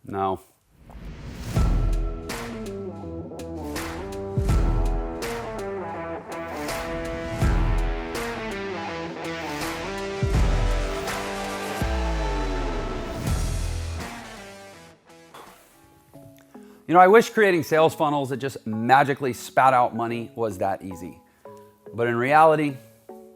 No. You know, I wish creating sales funnels that just magically spat out money was that easy. But in reality,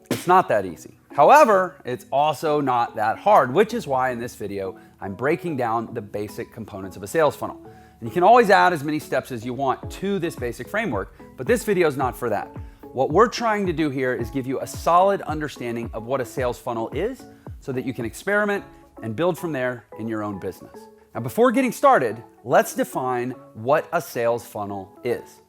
it's not that easy. However, it's also not that hard, which is why in this video, I'm breaking down the basic components of a sales funnel. And you can always add as many steps as you want to this basic framework, but this video is not for that. What we're trying to do here is give you a solid understanding of what a sales funnel is so that you can experiment and build from there in your own business. Now, before getting started, let's define what a sales funnel is.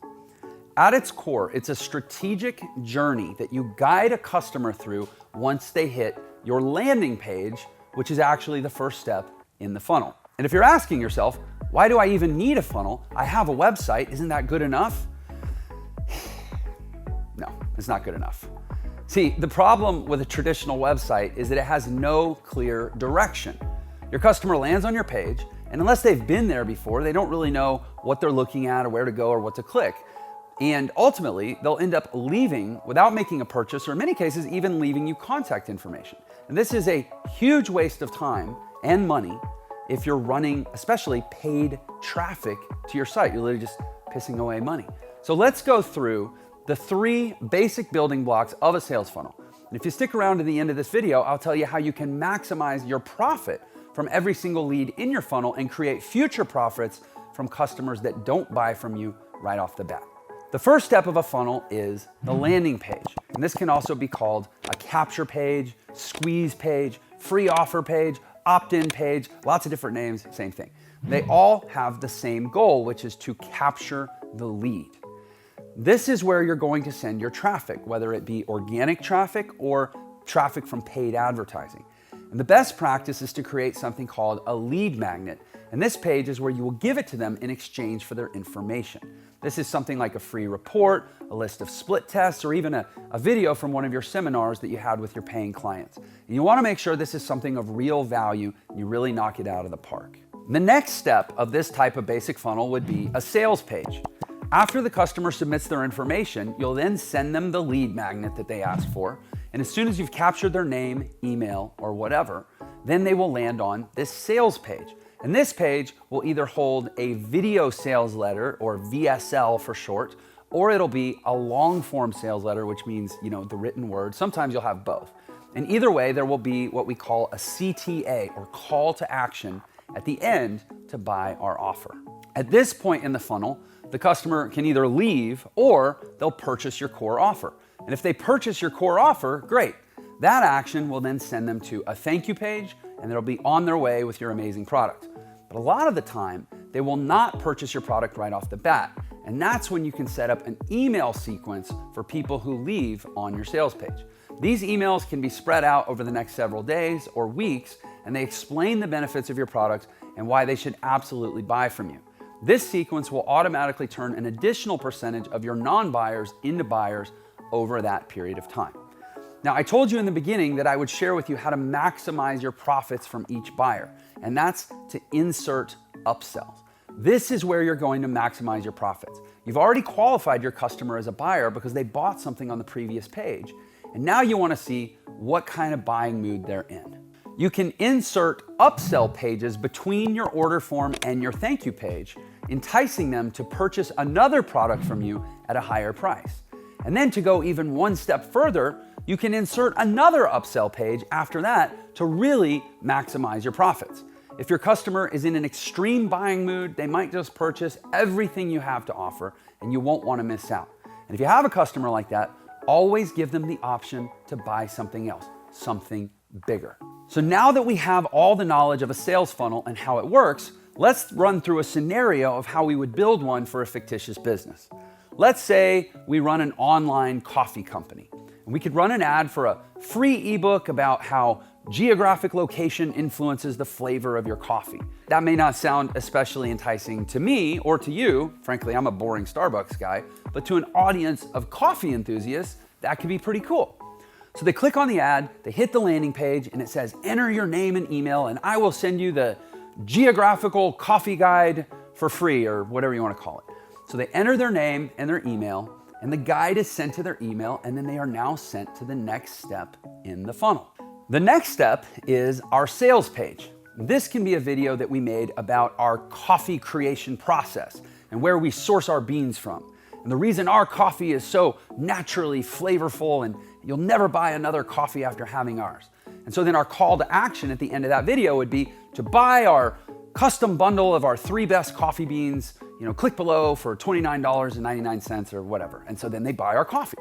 At its core, it's a strategic journey that you guide a customer through once they hit your landing page, which is actually the first step in the funnel. And if you're asking yourself, why do I even need a funnel? I have a website, isn't that good enough? No, it's not good enough. See, the problem with a traditional website is that it has no clear direction. Your customer lands on your page, and unless they've been there before, they don't really know what they're looking at or where to go or what to click. And ultimately, they'll end up leaving without making a purchase, or in many cases, even leaving you contact information. And this is a huge waste of time and money if you're running, especially paid traffic to your site. You're literally just pissing away money. So let's go through the 3 basic building blocks of a sales funnel. And if you stick around to the end of this video, I'll tell you how you can maximize your profit from every single lead in your funnel and create future profits from customers that don't buy from you right off the bat. The first step of a funnel is the landing page. And this can also be called a capture page, squeeze page, free offer page, opt-in page, lots of different names, same thing. They all have the same goal, which is to capture the lead. This is where you're going to send your traffic, whether it be organic traffic or traffic from paid advertising. And the best practice is to create something called a lead magnet. And this page is where you will give it to them in exchange for their information. This is something like a free report, a list of split tests, or even a video from one of your seminars that you had with your paying clients. And you want to make sure this is something of real value and you really knock it out of the park. The next step of this type of basic funnel would be a sales page. After the customer submits their information, you'll then send them the lead magnet that they asked for. And as soon as you've captured their name, email, or whatever, then they will land on this sales page. And this page will either hold a video sales letter, or VSL for short, or it'll be a long form sales letter, which means, the written word. Sometimes you'll have both. And either way, there will be what we call a CTA, or call to action, at the end to buy our offer. At this point in the funnel, the customer can either leave or they'll purchase your core offer. And if they purchase your core offer, great. That action will then send them to a thank you page, and they'll be on their way with your amazing product. But a lot of the time, they will not purchase your product right off the bat. And that's when you can set up an email sequence for people who leave on your sales page. These emails can be spread out over the next several days or weeks, and they explain the benefits of your product and why they should absolutely buy from you. This sequence will automatically turn an additional percentage of your non-buyers into buyers over that period of time. Now, I told you in the beginning that I would share with you how to maximize your profits from each buyer, and that's to insert upsells. This is where you're going to maximize your profits. You've already qualified your customer as a buyer because they bought something on the previous page, and now you want to see what kind of buying mood they're in. You can insert upsell pages between your order form and your thank you page, enticing them to purchase another product from you at a higher price. And then to go even one step further, you can insert another upsell page after that to really maximize your profits. If your customer is in an extreme buying mood, they might just purchase everything you have to offer, and you won't want to miss out. And if you have a customer like that, always give them the option to buy something else, something bigger. So now that we have all the knowledge of a sales funnel and how it works, let's run through a scenario of how we would build one for a fictitious business. Let's say we run an online coffee company, and we could run an ad for a free ebook about how geographic location influences the flavor of your coffee. That may not sound especially enticing to me or to you. Frankly, I'm a boring Starbucks guy, but to an audience of coffee enthusiasts, that could be pretty cool. So they click on the ad, they hit the landing page, and it says, enter your name and email, and I will send you the geographical coffee guide for free, or whatever you want to call it. So they enter their name and their email, and the guide is sent to their email, and then they are now sent to the next step in the funnel. The next step is our sales page. This can be a video that we made about our coffee creation process and where we source our beans from. And the reason our coffee is so naturally flavorful, and you'll never buy another coffee after having ours. And so then our call to action at the end of that video would be to buy our custom bundle of our 3 best coffee beans, click below for $29.99 or whatever. And so then they buy our coffee.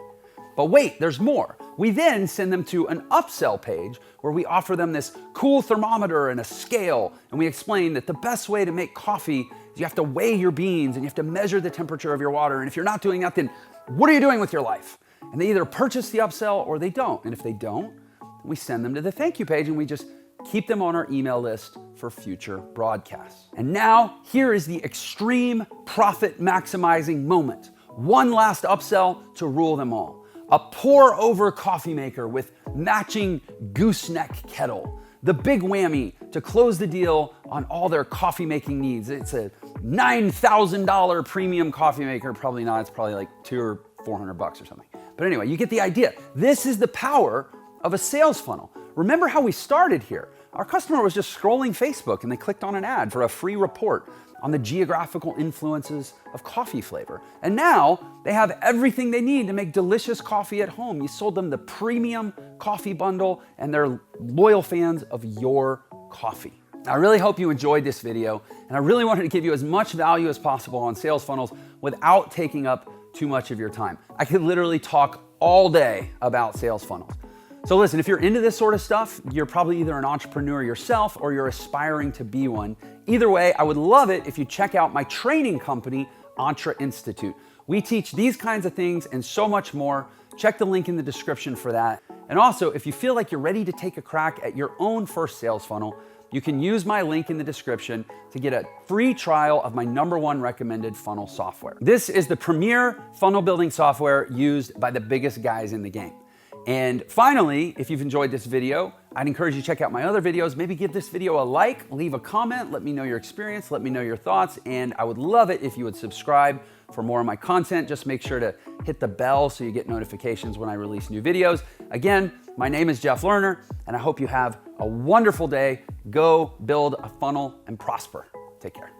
But wait, there's more. We then send them to an upsell page where we offer them this cool thermometer and a scale, and we explain that the best way to make coffee is you have to weigh your beans and you have to measure the temperature of your water. And if you're not doing that, then what are you doing with your life? And they either purchase the upsell or they don't. And if they don't, we send them to the thank you page, and we just keep them on our email list for future broadcasts. And now here is the extreme profit maximizing moment. One last upsell to rule them all. A pour over coffee maker with matching gooseneck kettle. The big whammy to close the deal on all their coffee making needs. It's a $9,000 premium coffee maker. Probably not, it's probably like $200 or $400 or something. But anyway, you get the idea. This is the power of a sales funnel. Remember how we started here. Our customer was just scrolling Facebook and they clicked on an ad for a free report on the geographical influences of coffee flavor. And now they have everything they need to make delicious coffee at home. You sold them the premium coffee bundle, and they're loyal fans of your coffee. I really hope you enjoyed this video, and I really wanted to give you as much value as possible on sales funnels without taking up too much of your time. I could literally talk all day about sales funnels. So listen, if you're into this sort of stuff, you're probably either an entrepreneur yourself or you're aspiring to be one. Either way, I would love it if you check out my training company, Entre Institute. We teach these kinds of things and so much more. Check the link in the description for that. And also, if you feel like you're ready to take a crack at your own first sales funnel, you can use my link in the description to get a free trial of my #1 recommended funnel software. This is the premier funnel building software used by the biggest guys in the game. And finally, if you've enjoyed this video, I'd encourage you to check out my other videos. Maybe give this video a like, leave a comment, let me know your experience, let me know your thoughts, and I would love it if you would subscribe for more of my content. Just make sure to hit the bell so you get notifications when I release new videos. Again, my name is Jeff Lerner, and I hope you have a wonderful day. Go build a funnel and prosper. Take care.